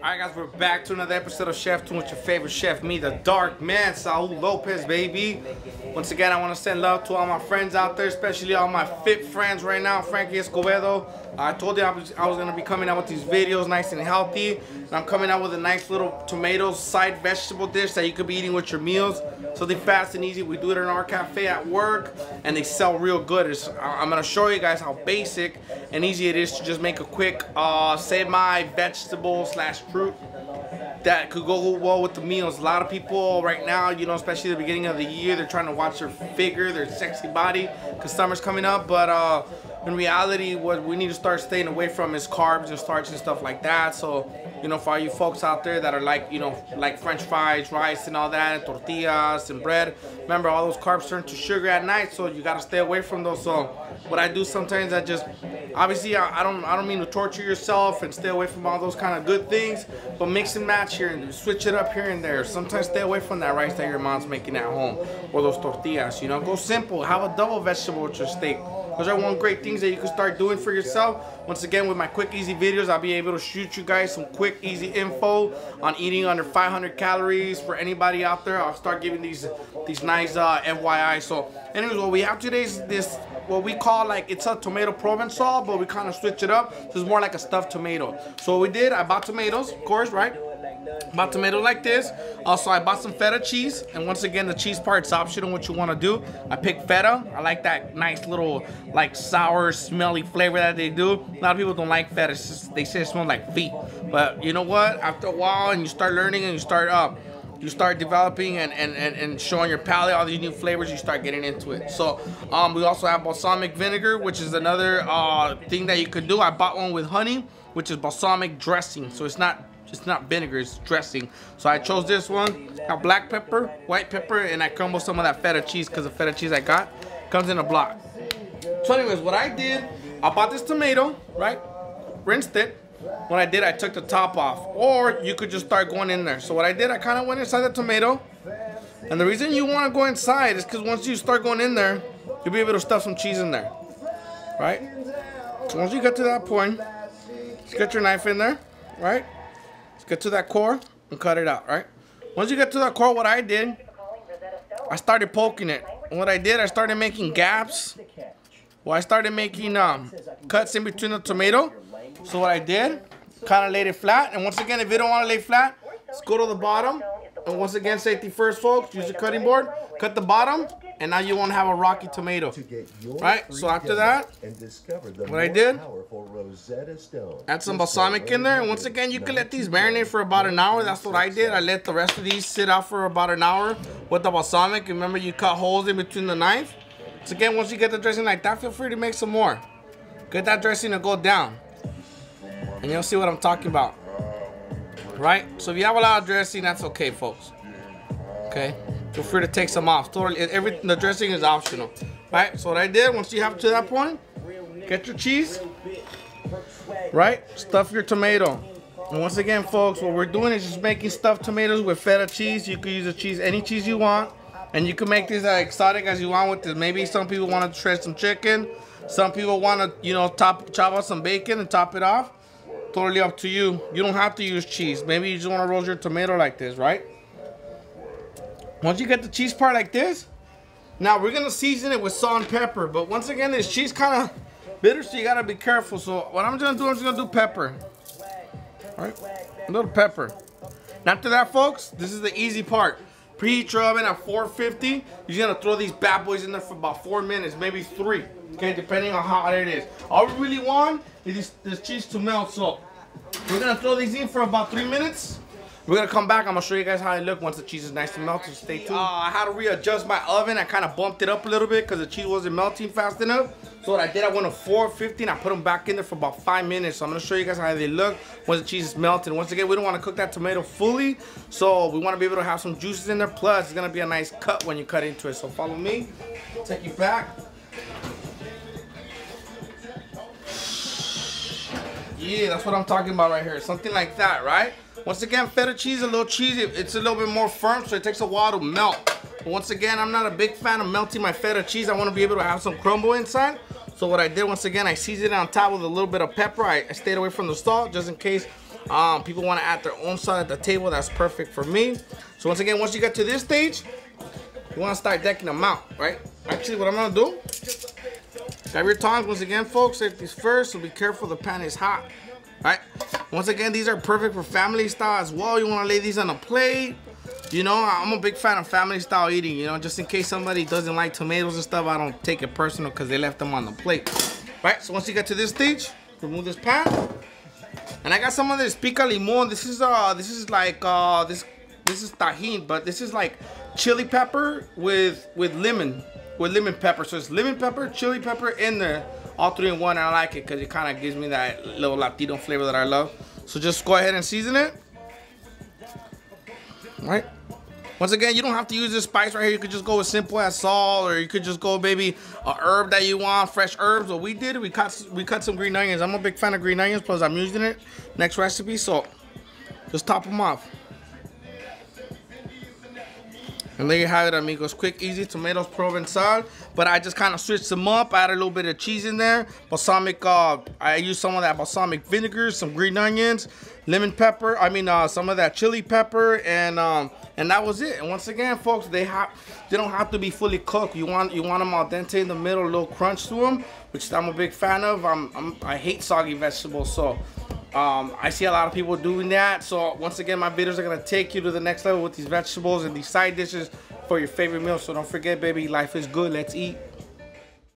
Alright guys, we're back to another episode of Chef Tune with your favorite chef, me, the dark man, Saul Lopez, baby. Once again, I want to send love to all my friends out there, especially all my fit friends right now, Frankie Escobedo. I told you I was going to be coming out with these videos nice and healthy. And I'm coming out with a nice little tomato side vegetable dish that you could be eating with your meals. Something fast and easy. We do it in our cafe at work, and they sell real good. I'm going to show you guys how basic and easy it is to just make a quick semi-vegetable slash fruit that could go well with the meals. A lot of people right now, you know, especially the beginning of the year, they're trying to watch their figure, their sexy body, because summer's coming up. But in reality, what we need to start staying away from is carbs and starch and stuff like that. So, you know, for all you folks out there that are like, you know, like French fries, rice and all that, and tortillas and bread, remember all those carbs turn to sugar at night, so you got to stay away from those. So what I do sometimes, I just, obviously I don't mean to torture yourself and stay away from all those kind of good things, but mix and match here and switch it up here and there. Sometimes stay away from that rice that your mom's making at home, or those tortillas, you know. Go simple. Have a double vegetable with your steak. Those are one great things that you can start doing for yourself. Once again, with my quick easy videos, I'll be able to shoot you guys some quick easy info on eating under 500 calories for anybody out there. I'll start giving these nice FYI. So anyways, what we have today is this, what we call, like, it's a tomato Provençal, but we kind of switch it up, so it's more like a stuffed tomato. So what we did, I bought tomatoes, of course, right? Bought tomatoes like this. Also, I bought some feta cheese, and once again, the cheese part's optional what you want to do. I picked feta. I like that nice little, like, sour, smelly flavor that they do. A lot of people don't like feta. It's just, they say it smells like feet. But you know what? After a while, and you start learning, and you start developing and showing your palate all these new flavors, you start getting into it. So we also have balsamic vinegar, which is another thing that you could do. I bought one with honey, which is balsamic dressing. So it's not vinegar, it's dressing. So I chose this one. Got black pepper, white pepper, and I crumbled some of that feta cheese, because the feta cheese I got comes in a block. So anyways, what I did, I bought this tomato, right? Rinsed it. What I did, I took the top off, or you could just start going in there. So what I did, I kind of went inside the tomato, and the reason you want to go inside is because once you start going in there, you'll be able to stuff some cheese in there, right? So once you get to that point, just get your knife in there, right? Just get to that core and cut it out, right? Once you get to that core, what I did, I started poking it. And what I did, I started making gaps. Well, I started making cuts in between the tomato. So what I did, kind of laid it flat. And once again, if you don't want to lay flat, just go to the bottom. And once again, safety first, folks. Use your cutting board. Cut the bottom. And now you won't have a rocky tomato. Right? So after that, what I did, add some balsamic in there. And once again, you can let these marinate for about an hour. That's what I did. I let the rest of these sit out for about an hour with the balsamic. Remember, you cut holes in between the knife. So again, once you get the dressing like that, feel free to make some more. Get that dressing to go down. And you'll see what I'm talking about. Right? So if you have a lot of dressing, that's okay, folks. Okay? Feel free to take some off. Totally, everything, the dressing is optional. Right? So what I did, once you have to that point, get your cheese. Right? Stuff your tomato. And once again, folks, what we're doing is just making stuffed tomatoes with feta cheese. You can use the cheese, any cheese you want. And you can make this as exotic as you want with this. Maybe some people want to shred some chicken. Some people want to, you know, chop out some bacon and top it off. Totally up to you. You don't have to use cheese. Maybe you just want to roast your tomato like this, right? Once you get the cheese part like this, now we're going to season it with salt and pepper. But once again, this cheese kind of bitter, so you got to be careful. So what I'm going to do, I'm just going to do pepper. All right? A little pepper. And after that, folks, this is the easy part. Preheat your oven at 450. You're going to throw these bad boys in there for about 4 minutes, maybe 3. Okay, depending on how hot it is. All we really want is this cheese to melt. So we're going to throw these in for about 3 minutes. We're going to come back. I'm going to show you guys how they look once the cheese is nice and melted. Stay tuned. I had to readjust my oven. I kind of bumped it up a little bit because the cheese wasn't melting fast enough. So what I did, I went to 450 and I put them back in there for about 5 minutes. So I'm going to show you guys how they look once the cheese is melted. Once again, we don't want to cook that tomato fully. So we want to be able to have some juices in there. Plus, it's going to be a nice cut when you cut into it. So follow me. Take you back. Yeah, that's what I'm talking about right here. Something like that, right? Once again, feta cheese, a little cheesy. It's a little bit more firm, so it takes a while to melt. But once again, I'm not a big fan of melting my feta cheese. I want to be able to have some crumble inside. So what I did, once again, I seasoned it on top with a little bit of pepper. I stayed away from the salt just in case People want to add their own salt at the table. That's perfect for me. So once again, once you get to this stage, you want to start decking them out, right? Actually, what I'm gonna do, grab your tongs once again, folks. Take these first, so be careful. The pan is hot, right? Once again, these are perfect for family style as well. You want to lay these on a plate. You know, I'm a big fan of family style eating. You know, just in case somebody doesn't like tomatoes and stuff, I don't take it personal because they left them on the plate, right? So once you get to this stage, remove this pan, and I got some of this pica limon. This is like this is tajin, but this is like chili pepper with lemon pepper. So it's lemon pepper, chili pepper in there, all three in one. And I like it because it kind of gives me that little Latino flavor that I love. So just go ahead and season it. All right. Once again, you don't have to use this spice right here. You could just go with simple as salt, or you could just go maybe a herb that you want, fresh herbs. What we did, we cut some green onions. I'm a big fan of green onions, plus I'm using it next recipe. So just top them off. And there you have it, amigos. Quick, easy tomatoes Provençal. But I just kind of switched them up. Add a little bit of cheese in there. Balsamic, I used some of that balsamic vinegar, some green onions, lemon pepper. Some of that chili pepper, and that was it. And once again, folks, they don't have to be fully cooked. You want them al dente in the middle, a little crunch to them, which I'm a big fan of. I hate soggy vegetables, so. I see a lot of people doing that. So once again, my videos are gonna take you to the next level with these vegetables and these side dishes for your favorite meal. So don't forget, baby, life is good. Let's eat.